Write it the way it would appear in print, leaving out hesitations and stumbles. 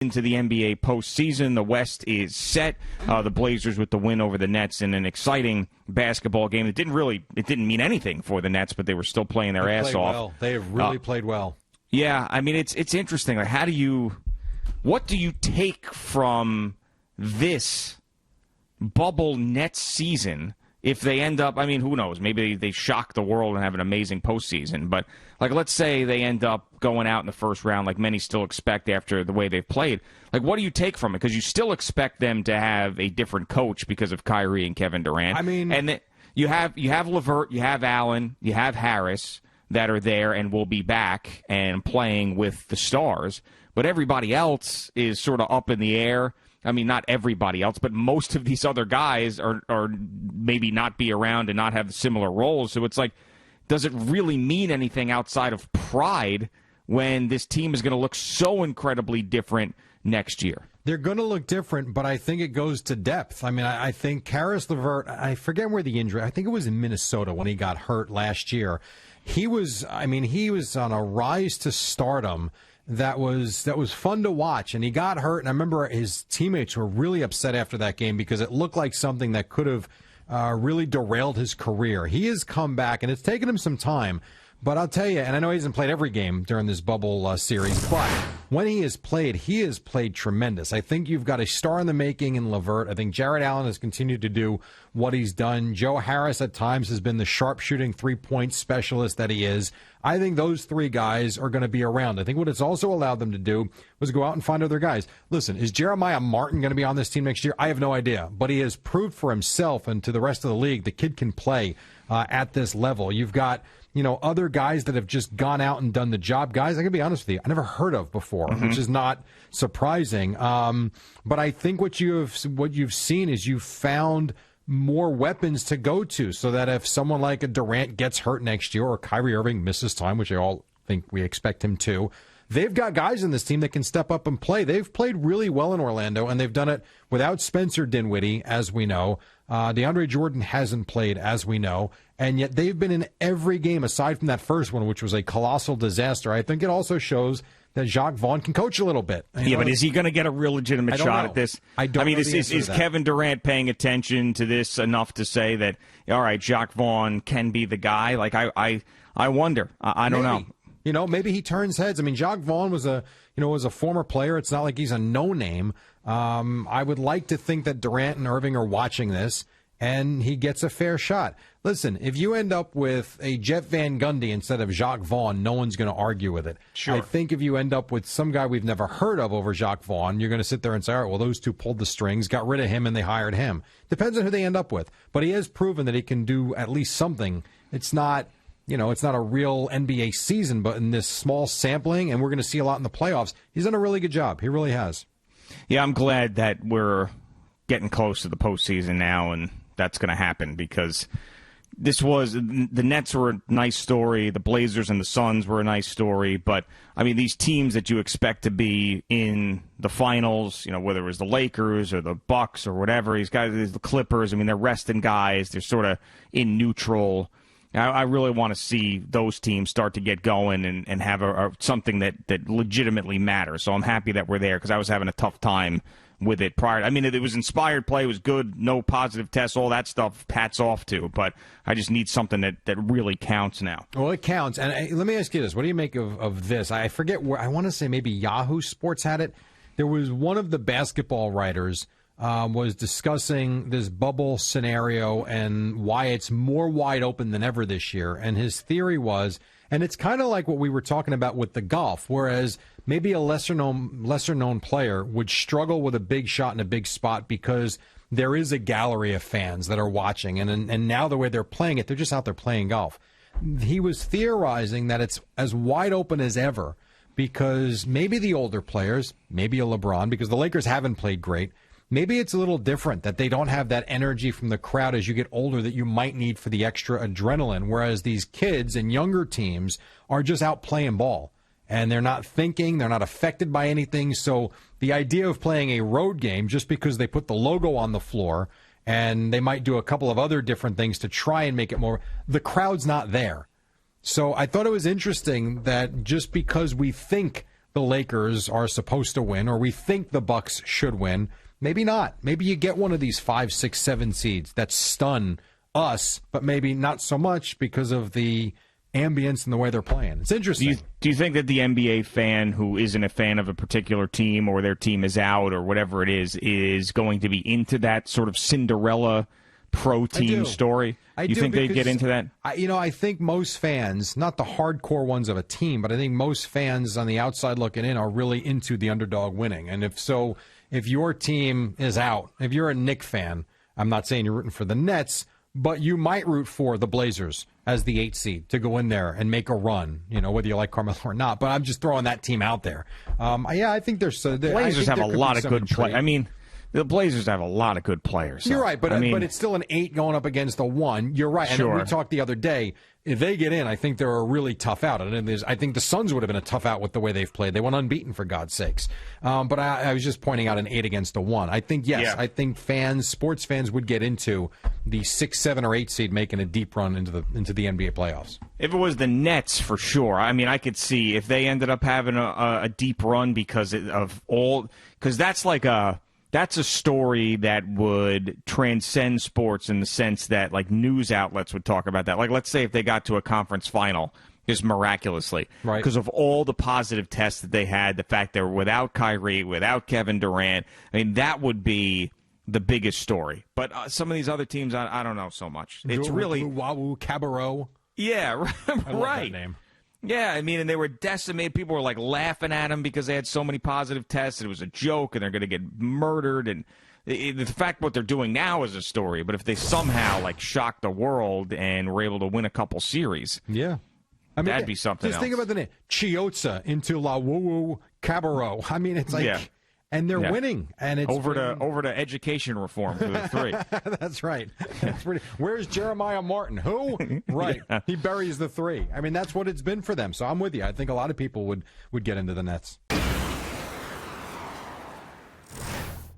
into the NBA postseason. The West is set. The Blazers with the win over the Nets in an exciting basketball game. It didn't mean anything for the Nets, but they were still playing their ass off. Well. They have really played well. Yeah, I mean it's interesting. Like, what do you take from this bubble Nets season? If they end up, I mean, who knows? Maybe they shock the world and have an amazing postseason. But, like, let's say they end up going out in the first round, like many still expect after the way they've played. Like, what do you take from it? Because you still expect them to have a different coach because of Kyrie and Kevin Durant. I mean, and you have LeVert, you have Allen, you have Harris that are there and will be back and playing with the stars. But everybody else is sort of up in the air. I mean, not everybody else, but most of these other guys are maybe not be around and not have similar roles. So it's like, does it really mean anything outside of pride when this team is going to look so incredibly different next year? They're going to look different, but I think it goes to depth. I mean, I think Karis LeVert, I forget where the injury, I think it was in Minnesota when he got hurt last year. He was on a rise to stardom. That was fun to watch, and he got hurt, and I remember his teammates were really upset after that game because it looked like something that could have really derailed his career. He has come back, and it's taken him some time, but I'll tell you, and I know he hasn't played every game during this bubble series, but when he has played tremendous. I think you've got a star in the making in LeVert. I think Jared Allen has continued to do what he's done. Joe Harris at times has been the sharpshooting three-point specialist that he is. I think those three guys are going to be around. I think what it's also allowed them to do was go out and find other guys. Listen, is Jeremiah Martin going to be on this team next year? I have no idea. But he has proved for himself and to the rest of the league the kid can play at this level. You've got other guys that have just gone out and done the job. Guys, I can be honest with you, I never heard of before, which is not surprising. But I think what you've seen is you've found more weapons to go to so that if someone like a Durant gets hurt next year or Kyrie Irving misses time, which I all think we expect him to, they've got guys in this team that can step up and play. They've played really well in Orlando, and they've done it without Spencer Dinwiddie, as we know. DeAndre Jordan hasn't played, as we know, and yet they've been in every game aside from that first one, which was a colossal disaster. I think it also shows that Jacques Vaughn can coach a little bit. But is he going to get a real legitimate shot at this? I mean, is Kevin Durant paying attention to this enough to say that, all right, Jacques Vaughn can be the guy? Like, I wonder. I don't know. Maybe he turns heads. I mean, Jacques Vaughn was a former player. It's not like he's a no-name. I would like to think that Durant and Irving are watching this, and he gets a fair shot. Listen, if you end up with a Jeff Van Gundy instead of Jacques Vaughn, no one's going to argue with it. Sure. I think if you end up with some guy we've never heard of over Jacques Vaughn, you're going to sit there and say, all right, well, those two pulled the strings, got rid of him, and they hired him. Depends on who they end up with. But he has proven that he can do at least something. It's not a real NBA season, but in this small sampling, and we're going to see a lot in the playoffs, he's done a really good job. He really has. Yeah, I'm glad that we're getting close to the postseason now, and that's going to happen because the Nets were a nice story, the Blazers and the Suns were a nice story, but, I mean, these teams that you expect to be in the finals, whether it was the Lakers or the Bucks or whatever, these guys, the Clippers, I mean, they're resting guys, they're sort of in neutral. I really want to see those teams start to get going and have something that legitimately matters. So I'm happy that we're there because I was having a tough time with it prior. I mean, it was inspired play, it was good, no positive tests, all that stuff, hats off to. But I just need something that really counts now. Well, it counts. And let me ask you this. What do you make of this? I forget where, I want to say maybe Yahoo Sports had it. There was one of the basketball writers was discussing this bubble scenario and why it's more wide open than ever this year. And his theory was, and it's kind of like what we were talking about with the golf, whereas maybe a lesser known player would struggle with a big shot in a big spot because there is a gallery of fans that are watching. And now the way they're playing it, they're just out there playing golf. He was theorizing that it's as wide open as ever because maybe the older players, maybe a LeBron, because the Lakers haven't played great, maybe it's a little different that they don't have that energy from the crowd as you get older that you might need for the extra adrenaline, whereas these kids and younger teams are just out playing ball. And they're not thinking, they're not affected by anything. So the idea of playing a road game just because they put the logo on the floor and they might do a couple of other different things to try and make it more, the crowd's not there. So I thought it was interesting that just because we think the Lakers are supposed to win, or we think the Bucks should win. Maybe not. Maybe you get one of these 5, 6, 7 seeds that stun us, but maybe not so much because of the ambience and the way they're playing. It's interesting. Do you think that the NBA fan who isn't a fan of a particular team, or their team is out, or whatever it is going to be into that sort of Cinderella pro team story? You think they get into that? I think most fans, not the hardcore ones of a team, but I think most fans on the outside looking in are really into the underdog winning. And if your team is out, if you're a Knicks fan, I'm not saying you're rooting for the Nets, but you might root for the Blazers as the 8 seed to go in there and make a run, whether you like Carmelo or not. But I'm just throwing that team out there. I think there's Blazers have a lot of good play. I mean, the Blazers have a lot of good players. You're right, but it's still an 8 going up against a 1. You're right. Sure. And we talked the other day. If they get in, I think they're a really tough out. And I think the Suns would have been a tough out with the way they've played. They went unbeaten, for God's sakes. But I was just pointing out an 8 against a 1. I think, yes, I think sports fans would get into the 6, 7, or 8 seed making a deep run into the NBA playoffs. If it was the Nets, for sure. I mean, I could see if they ended up having a deep run because that's a story that would transcend sports in the sense that, like, news outlets would talk about that. Like, let's say if they got to a conference final just miraculously, right, because of all the positive tests that they had, the fact they were without Kyrie, without Kevin Durant. I mean, that would be the biggest story. But some of these other teams, I don't know so much. It's really Cabarrot. Yeah, right. I love that name. Yeah, I mean, and they were decimated. People were, like, laughing at them because they had so many positive tests. And it was a joke, and they're going to get murdered. And the fact what they're doing now is a story. But if they somehow, like, shock the world and were able to win a couple series, that'd be something just else. Think about the name. Chiozza into La Woo Cabarrot. I mean, it's like... Yeah. And they're winning, and it's over to education reform for the 3. That's right. Where's Jeremiah Martin? Who? Right. Yeah. He buries the 3. I mean, that's what it's been for them. So I'm with you. I think a lot of people would get into the Nets.